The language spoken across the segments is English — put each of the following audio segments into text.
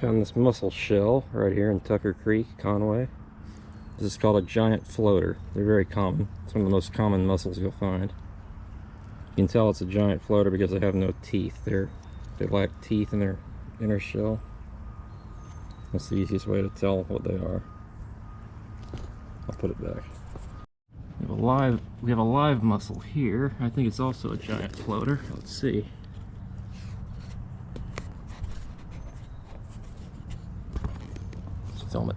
Found this mussel shell right here in Tucker Creek, Conway. This is called a giant floater. They're very common. It's one of the most common mussels you'll find. You can tell it's a giant floater because they have no teeth. They lack teeth in their inner shell. That's the easiest way to tell what they are. I'll put it back. We have a live mussel here. I think it's also a giant floater. Let's see. Let's film it.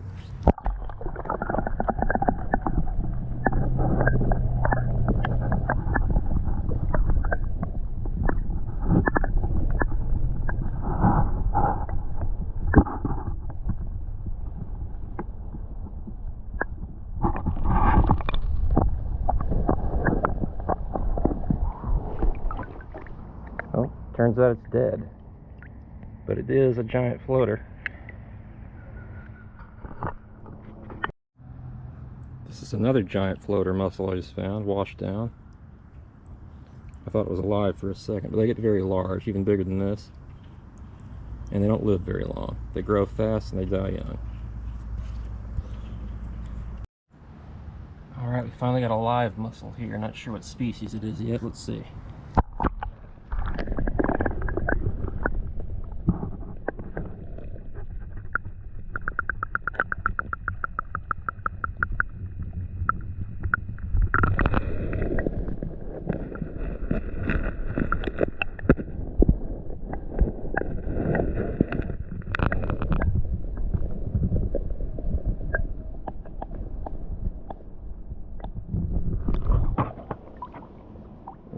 Oh, turns out it's dead. But it is a giant floater. This is another giant floater mussel I just found, washed down. I thought it was alive for a second, but they get very large, even bigger than this. And they don't live very long. They grow fast and they die young. Alright, we finally got a live mussel here. Not sure what species it is yet. Let's see.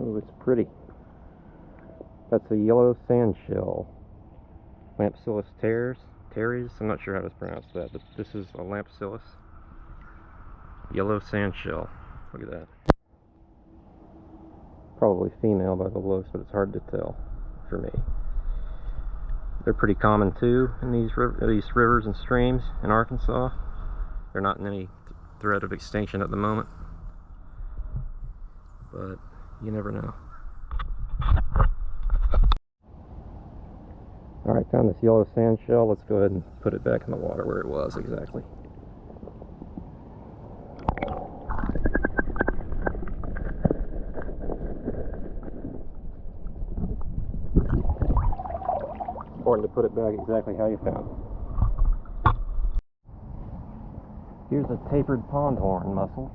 Oh, it's pretty. That's a yellow sand shell. Lampsilis teres. I'm not sure how to pronounce that, but this is a Lampsilis. Yellow sand shell. Look at that. Probably female by the looks, but it's hard to tell for me. They're pretty common too in these rivers and streams in Arkansas. They're not in any threat of extinction at the moment, but you never know. Alright, found this yellow sand shell. Let's go ahead and put it back in the water where it was exactly. Important to put it back exactly how you found it. Here's a tapered pondhorn mussel.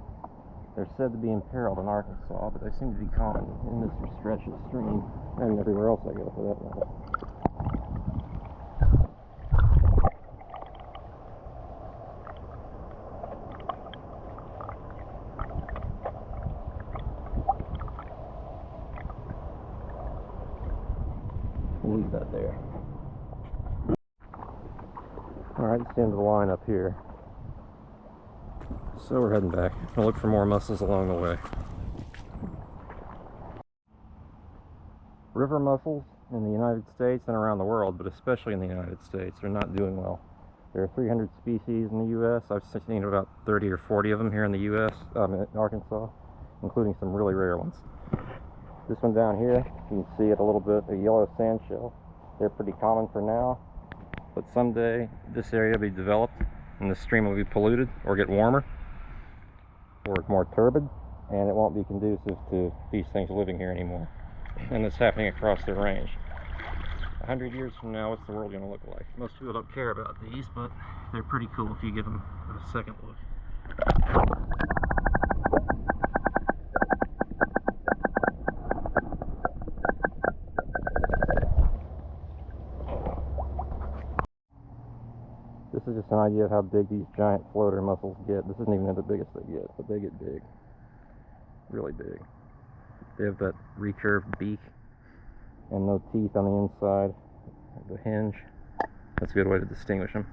They're said to be imperiled in Arkansas, but they seem to be common in this stretch of stream and everywhere else I go for that matter. We'll leave that there. Alright, it's the end of the line up here. So we're heading back. I'll look for more mussels along the way. River mussels in the United States and around the world, but especially in the United States, are not doing well. There are 300 species in the U.S. I've seen about 30 or 40 of them here in the U.S., in Arkansas, including some really rare ones. This one down here, you can see it a little bit, a yellow sand shell. They're pretty common for now, but someday this area will be developed and the stream will be polluted or get warmer or more turbid, and it won't be conducive to these things living here anymore. And it's happening across their range. 100 years from now, what's the world going to look like? Most people don't care about these, but they're pretty cool if you give them a second look. This is just an idea of how big these giant floater mussels get. This isn't even the biggest they get, but they get big. Really big. They have that recurved beak and no teeth on the inside of the hinge. That's a good way to distinguish them.